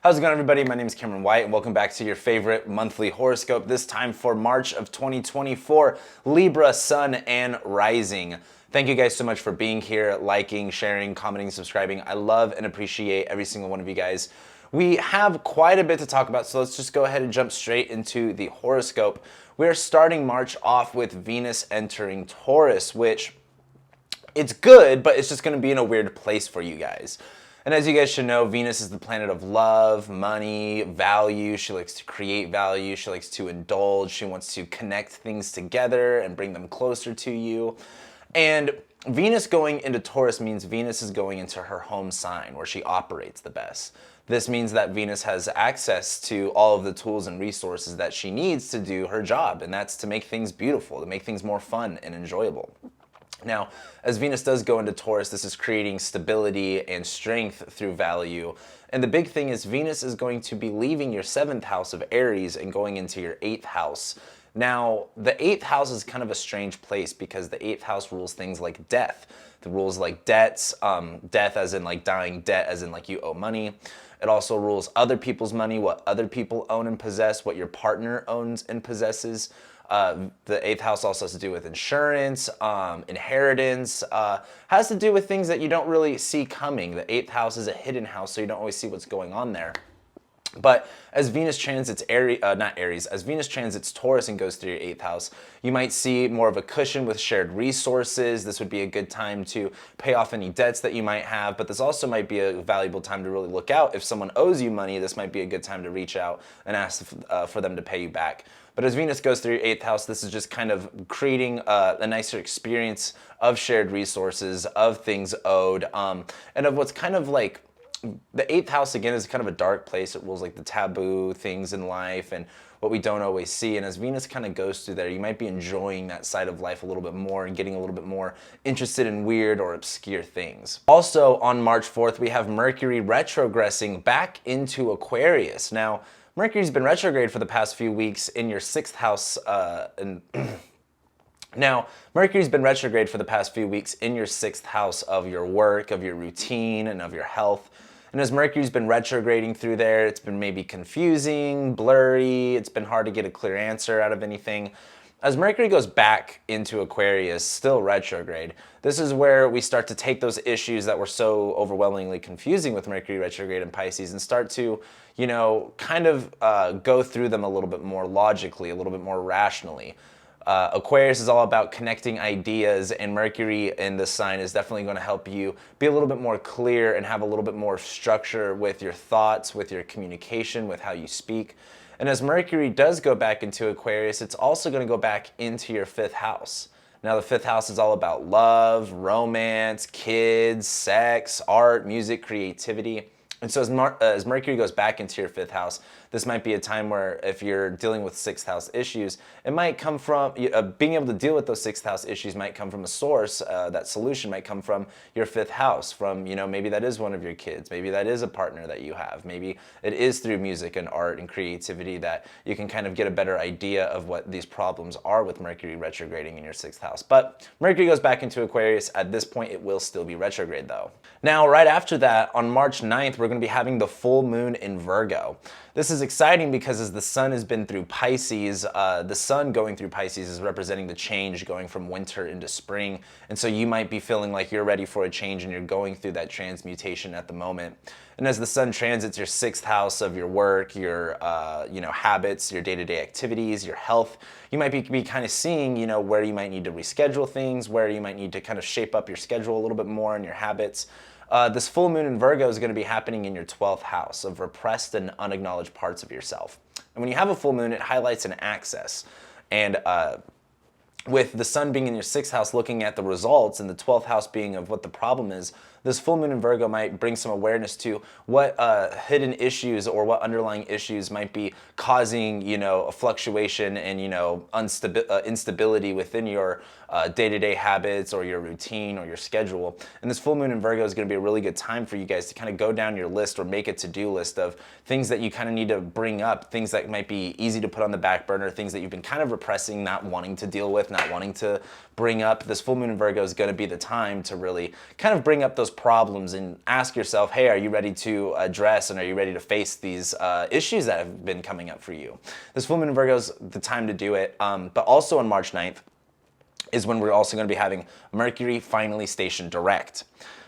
How's it going, everybody? My name is Cameron White, and welcome back to your favorite monthly horoscope, this time for March of 2024, Libra, Sun, and Rising. Thank you guys so much for being here, liking, sharing, commenting, subscribing. I love and appreciate every single one of you guys. We have quite a bit to talk about, so let's just go ahead and jump straight into the horoscope. We're starting March off with Venus entering Taurus, which it's good, but it's just going to be in a weird place for you guys. And as you guys should know, Venus is the planet of love, money, value. She likes to create value. She likes to indulge. She wants to connect things together and bring them closer to you. And Venus going into Taurus means Venus is going into her home sign where she operates the best. This means that Venus has access to all of the tools and resources that she needs to do her job, and that's to make things beautiful, to make things more fun and enjoyable. Now, as Venus does go into Taurus, this is creating stability and strength through value. And the big thing is Venus is going to be leaving your 7th house of Aries and going into your 8th house. Now, the 8th house is kind of a strange place because the 8th house rules things like death. The rules like debts, death as in like dying, debt as in like you owe money. It also rules other people's money, what other people own and possess, what your partner owns and possesses. The 8th house also has to do with insurance, inheritance, has to do with things that you don't really see coming. The 8th house is a hidden house, so you don't always see what's going on there. But as Venus transits as Venus transits Taurus and goes through your 8th house, you might see more of a cushion with shared resources. This would be a good time to pay off any debts that you might have, but this also might be a valuable time to really look out. If someone owes you money, this might be a good time to reach out and ask for them to pay you back. But as Venus goes through your 8th house, this is just kind of creating a nicer experience of shared resources, of things owed, and of what's kind of like, the 8th house, again, is kind of a dark place. It rules like the taboo things in life and what we don't always see. And as Venus kind of goes through there, you might be enjoying that side of life a little bit more and getting a little bit more interested in weird or obscure things. Also, on March 4th, we have Mercury retrogressing back into Aquarius. Now, Mercury's been retrograde for the past few weeks in your 6th house. Now, Mercury's been retrograde for the past few weeks in your 6th house of your work, of your routine, and of your health. And as Mercury's been retrograding through there, it's been maybe confusing, blurry, it's been hard to get a clear answer out of anything. As Mercury goes back into Aquarius, still retrograde, this is where we start to take those issues that were so overwhelmingly confusing with Mercury retrograde in Pisces and start to, kind of go through them a little bit more logically, a little bit more rationally. Aquarius is all about connecting ideas, and Mercury in this sign is definitely going to help you be a little bit more clear and have a little bit more structure with your thoughts, with your communication, with how you speak. And as Mercury does go back into Aquarius, it's also going to go back into your 5th house. Now, the 5th house is all about love, romance, kids, sex, art, music, creativity. And so as Mercury goes back into your 5th house, this might be a time where if you're dealing with 6th house issues, it might come from, being able to deal with those 6th house issues might come from a source. That solution might come from your 5th house, from, maybe that is one of your kids. Maybe that is a partner that you have. Maybe it is through music and art and creativity that you can kind of get a better idea of what these problems are with Mercury retrograding in your 6th house. But Mercury goes back into Aquarius. At this point, it will still be retrograde though. Now, right after that, on March 9th, we're going to be having the full moon in Virgo. This is exciting because as the sun has been through Pisces, the sun going through Pisces is representing the change going from winter into spring. And so you might be feeling like you're ready for a change and you're going through that transmutation at the moment. And as the sun transits your 6th house of your work, your habits, your day-to-day activities, your health, you might be kind of seeing, where you might need to reschedule things, where you might need to kind of shape up your schedule a little bit more and your habits. This full moon in Virgo is going to be happening in your 12th house of repressed and unacknowledged parts of yourself. And when you have a full moon, it highlights an access. And with the sun being in your 6th house looking at the results and the 12th house being of what the problem is, this full moon in Virgo might bring some awareness to what hidden issues or what underlying issues might be causing, a fluctuation and, instability within your day-to-day habits or your routine or your schedule. And this full moon in Virgo is going to be a really good time for you guys to kind of go down your list or make a to-do list of things that you kind of need to bring up, things that might be easy to put on the back burner, things that you've been kind of repressing, not wanting to deal with, not wanting to bring up. This full moon in Virgo is going to be the time to really kind of bring up those problems and ask yourself, hey, are you ready to address and are you ready to face these issues that have been coming up for you? This full moon in Virgo is the time to do it, but also on March 9th is when we're also going to be having Mercury finally stationed direct.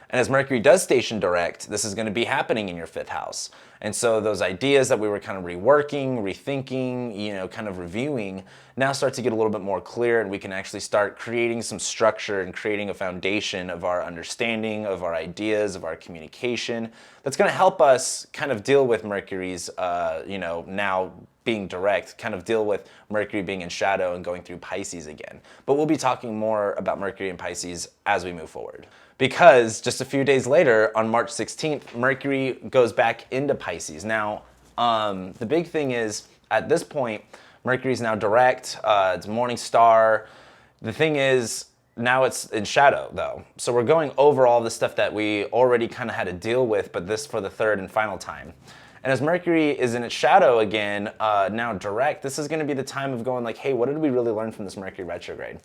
And as Mercury does station direct, this is going to be happening in your 5th house. And so those ideas that we were kind of reworking, rethinking, kind of reviewing, now start to get a little bit more clear, and we can actually start creating some structure and creating a foundation of our understanding, of our ideas, of our communication. That's going to help us kind of deal with Mercury's, now being direct, kind of deal with Mercury being in shadow and going through Pisces again. But we'll be talking more about Mercury and Pisces as we move forward. Because just a few days later, on March 16th, Mercury goes back into Pisces. Now, the big thing is, at this point, Mercury's now direct, it's morning star. The thing is, now it's in shadow, though. So we're going over all the stuff that we already kind of had to deal with, but this for the third and final time. And as Mercury is in its shadow again, now direct, this is going to be the time of going like, hey, what did we really learn from this Mercury retrograde?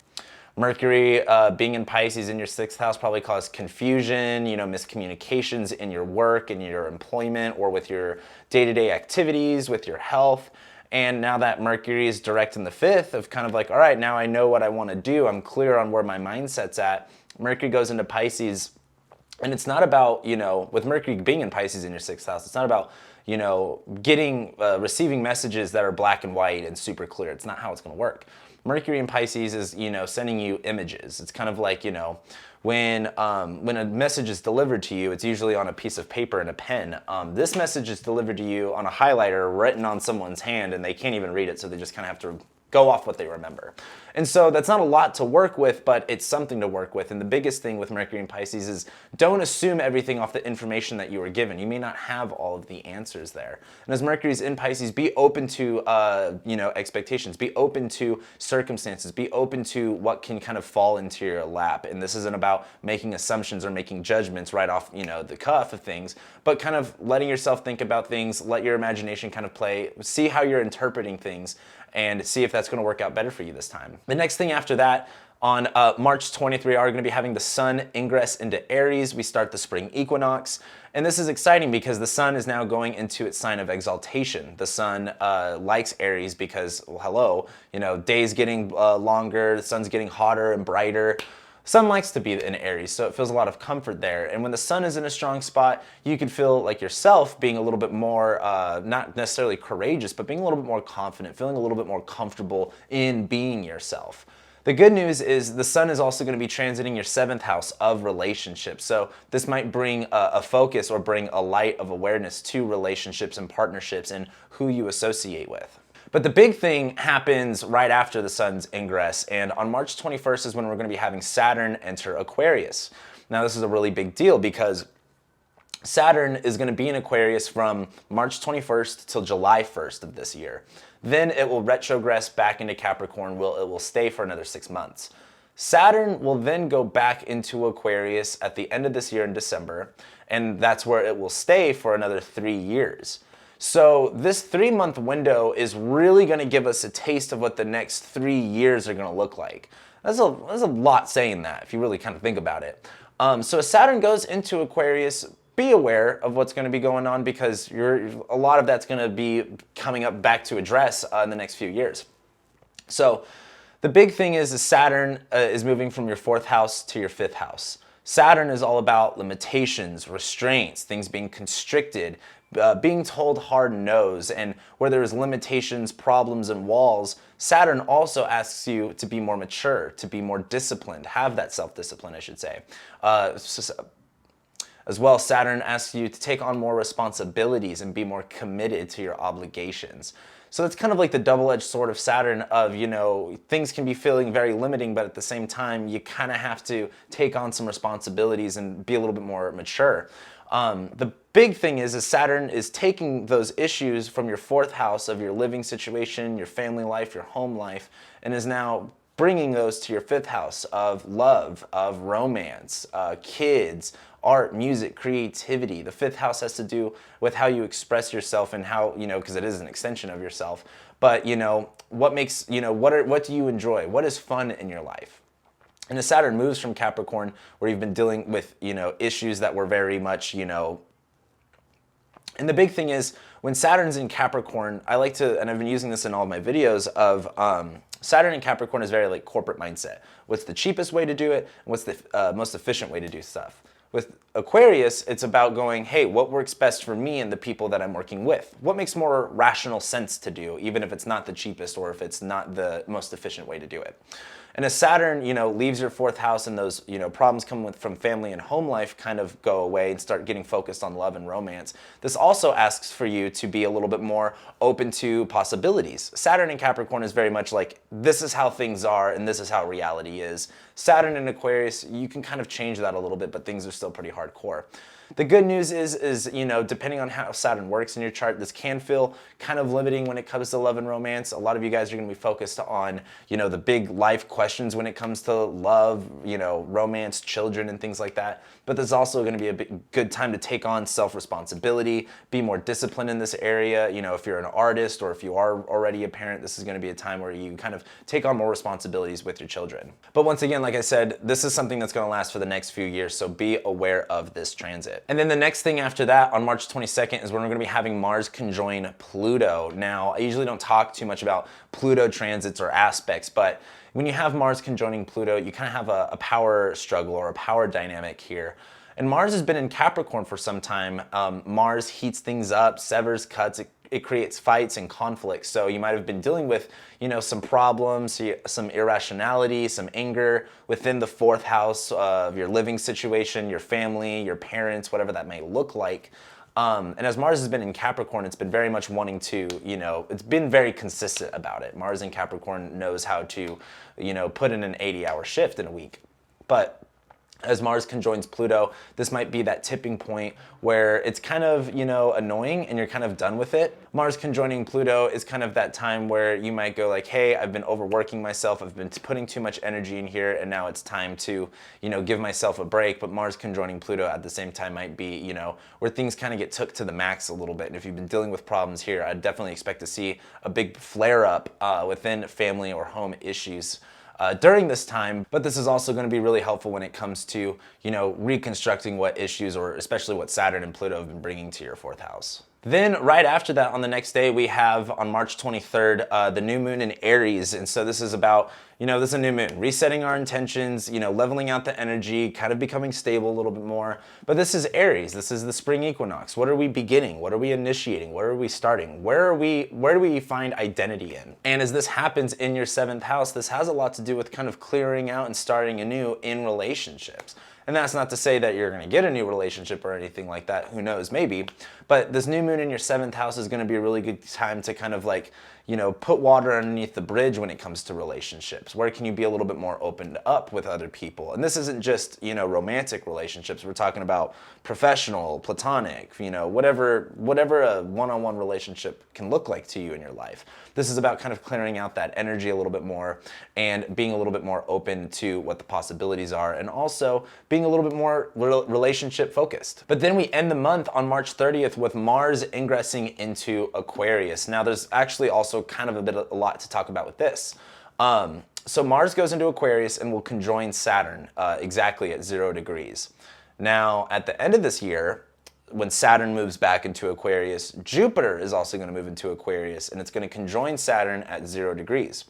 Mercury being in Pisces in your 6th house probably caused confusion, miscommunications in your work, in your employment, or with your day-to-day activities, with your health. And now that Mercury is direct in the 5th, of kind of like, all right, now I know what I want to do. I'm clear on where my mindset's at. Mercury goes into Pisces, and it's not about, with Mercury being in Pisces in your 6th house, it's not about, receiving messages that are black and white and super clear. It's not how it's going to work. Mercury in Pisces is, sending you images. It's kind of like, when a message is delivered to you, it's usually on a piece of paper and a pen. This message is delivered to you on a highlighter written on someone's hand, and they can't even read it, so they just kind of have to go off what they remember. And so that's not a lot to work with, but it's something to work with. And the biggest thing with Mercury and Pisces is don't assume everything off the information that you were given. You may not have all of the answers there. And as Mercury's in Pisces, be open to, expectations. Be open to circumstances. Be open to what can kind of fall into your lap. And this isn't about making assumptions or making judgments right off, the cuff of things, but kind of letting yourself think about things, let your imagination kind of play, see how you're interpreting things, and see if that's going to work out better for you this time. The next thing after that, on March 23rd, we are going to be having the sun ingress into Aries. We start the spring equinox. And this is exciting because the sun is now going into its sign of exaltation. The sun likes Aries because, well, hello, days getting longer, the sun's getting hotter and brighter. Sun likes to be in Aries, so it feels a lot of comfort there. And when the sun is in a strong spot, you could feel like yourself being a little bit more, not necessarily courageous, but being a little bit more confident, feeling a little bit more comfortable in being yourself. The good news is the sun is also going to be transiting your 7th house of relationships. So this might bring a focus or bring a light of awareness to relationships and partnerships and who you associate with. But the big thing happens right after the sun's ingress, and on March 21st is when we're going to be having Saturn enter Aquarius. Now this is a really big deal because Saturn is going to be in Aquarius from March 21st till July 1st of this year. Then it will retrogress back into Capricorn, it will stay for another 6 months. Saturn will then go back into Aquarius at the end of this year in December, and that's where it will stay for another 3 years. So this 3-month window is really going to give us a taste of what the next 3 years are going to look like. That's a lot saying that if you really kind of think about it. So as Saturn goes into Aquarius, be aware of what's going to be going on because a lot of that's going to be coming up back to address in the next few years. So the big thing is Saturn is moving from your 4th house to your 5th house. Saturn is all about limitations, restraints, things being constricted, being told hard no's, and where there's limitations, problems, and walls, Saturn also asks you to be more mature, to be more disciplined, have that self-discipline, I should say. As well, Saturn asks you to take on more responsibilities and be more committed to your obligations. So it's kind of like the double-edged sword of Saturn of, things can be feeling very limiting, but at the same time, you kind of have to take on some responsibilities and be a little bit more mature. The big thing is Saturn is taking those issues from your 4th house of your living situation, your family life, your home life, and is now bringing those to your 5th house of love, of romance, kids, art, music, creativity. The 5th house has to do with how you express yourself and how, because it is an extension of yourself. But, what makes, what do you enjoy? What is fun in your life? And as Saturn moves from Capricorn, where you've been dealing with, issues that were very much, and the big thing is when Saturn's in Capricorn, I like to, and I've been using this in all of my videos of Saturn in Capricorn is very like corporate mindset. What's the cheapest way to do it? And what's the most efficient way to do stuff? With Aquarius, it's about going, hey, what works best for me and the people that I'm working with? What makes more rational sense to do, even if it's not the cheapest or if it's not the most efficient way to do it? And as Saturn, leaves your fourth house and those, problems coming from family and home life kind of go away and start getting focused on love and romance, this also asks for you to be a little bit more open to possibilities. Saturn in Capricorn is very much like, this is how things are and this is how reality is. Saturn in Aquarius, you can kind of change that a little bit, but things are still pretty hardcore. The good news is, depending on how Saturn works in your chart, this can feel kind of limiting when it comes to love and romance. A lot of you guys are going to be focused on, the big life questions when it comes to love, romance, children, and things like that. But there's also going to be a good time to take on self-responsibility, be more disciplined in this area. If you're an artist or if you are already a parent, this is going to be a time where you kind of take on more responsibilities with your children. But once again, like I said, this is something that's going to last for the next few years, so be aware of this transit. And then the next thing after that, on March 22nd, is when we're going to be having Mars conjoin Pluto. Now, I usually don't talk too much about Pluto transits or aspects, but when you have Mars conjoining Pluto, you kind of have a power struggle or a power dynamic here. And Mars has been in Capricorn for some time. Mars heats things up, severs, cuts, it creates fights and conflicts. So you might have been dealing with, some problems, some irrationality, some anger within the fourth house of your living situation, your family, your parents, whatever that may look like. And as Mars has been in Capricorn, it's been very much wanting to, it's been very consistent about it. Mars in Capricorn knows how to, put in an 80-hour shift in a week. But as Mars conjoins Pluto, this might be that tipping point where it's kind of, annoying and you're kind of done with it. Mars conjoining Pluto is kind of that time where you might go like, hey, I've been overworking myself, I've been putting too much energy in here, and now it's time to, give myself a break. But Mars conjoining Pluto at the same time might be, where things kind of get took to the max a little bit. And if you've been dealing with problems here, I'd definitely expect to see a big flare up within family or home issues during this time. But this is also going to be really helpful when it comes to, reconstructing what issues or especially what Saturn and Pluto have been bringing to your fourth house. Then right after that, on the next day, we have on March 23rd, the new moon in Aries. And so this is about, this is a new moon, resetting our intentions, leveling out the energy, kind of becoming stable a little bit more. But this is Aries. This is the Spring Equinox. What are we beginning? What are we initiating? Where are we starting? Where do we find identity in? And as this happens in your seventh house, this has a lot to do with kind of clearing out and starting anew in relationships. And that's not to say that you're going to get a new relationship or anything like that. Who knows, maybe. But this new moon in your seventh house is going to be a really good time to kind of like, put water underneath the bridge when it comes to relationships. Where can you be a little bit more opened up with other people? And this isn't just, romantic relationships. We're talking about professional, platonic, whatever a one-on-one relationship can look like to you in your life. This is about kind of clearing out that energy a little bit more and being a little bit more open to what the possibilities are, and also being a little bit more relationship focused. But then we end the month on March 30th with Mars ingressing into Aquarius. Now there's actually also kind of a lot to talk about with this. So Mars goes into Aquarius and will conjoin Saturn exactly at 0 degrees. Now at the end of this year, when Saturn moves back into Aquarius, Jupiter is also going to move into Aquarius, and it's going to conjoin Saturn at 0 degrees.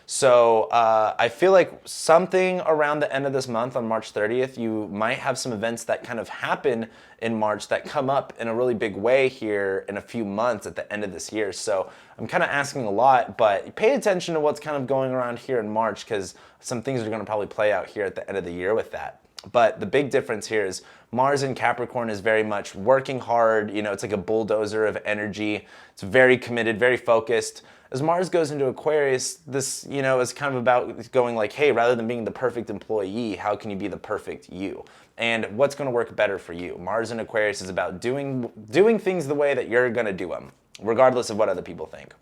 So I feel like something around the end of this month on March 30th, you might have some events that kind of happen in March that come up in a really big way here in a few months at the end of this year. So I'm kind of asking a lot, but pay attention to what's kind of going around here in March, because some things are going to probably play out here at the end of the year with that. But the big difference here is Mars in Capricorn is very much working hard. It's like a bulldozer of energy. It's very committed, very focused. As Mars goes into Aquarius, this, is kind of about going like, hey, rather than being the perfect employee, how can you be the perfect you? And what's going to work better for you? Mars in Aquarius is about doing things the way that you're going to do them, regardless of what other people think.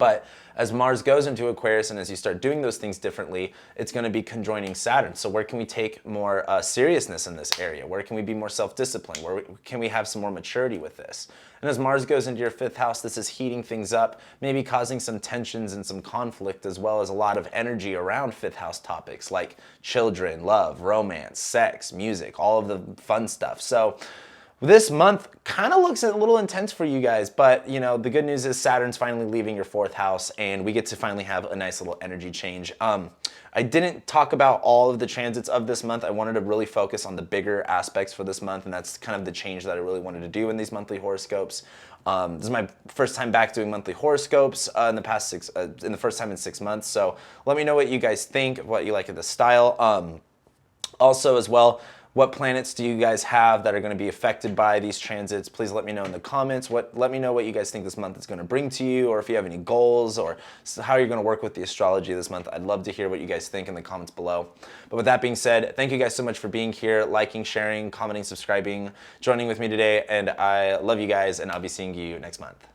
But as Mars goes into Aquarius and as you start doing those things differently, it's going to be conjoining Saturn. So where can we take more seriousness in this area? Where can we be more self-disciplined? Where can we have some more maturity with this? And as Mars goes into your 5th house, this is heating things up, maybe causing some tensions and some conflict, as well as a lot of energy around 5th house topics like children, love, romance, sex, music, all of the fun stuff. So this month kind of looks a little intense for you guys, but you know, the good news is Saturn's finally leaving your 4th house and we get to finally have a nice little energy change. I didn't talk about all of the transits of this month. I wanted to really focus on the bigger aspects for this month, and that's kind of the change that I really wanted to do in these monthly horoscopes. This is my first time back doing monthly horoscopes in the first time in 6 months. So let me know what you guys think, what you like of the style. Also as well, what planets do you guys have that are going to be affected by these transits? Please let me know in the comments. Let me know what you guys think this month is going to bring to you, or if you have any goals, or how you're going to work with the astrology this month. I'd love to hear what you guys think in the comments below. But with that being said, thank you guys so much for being here, liking, sharing, commenting, subscribing, joining with me today, and I love you guys, and I'll be seeing you next month.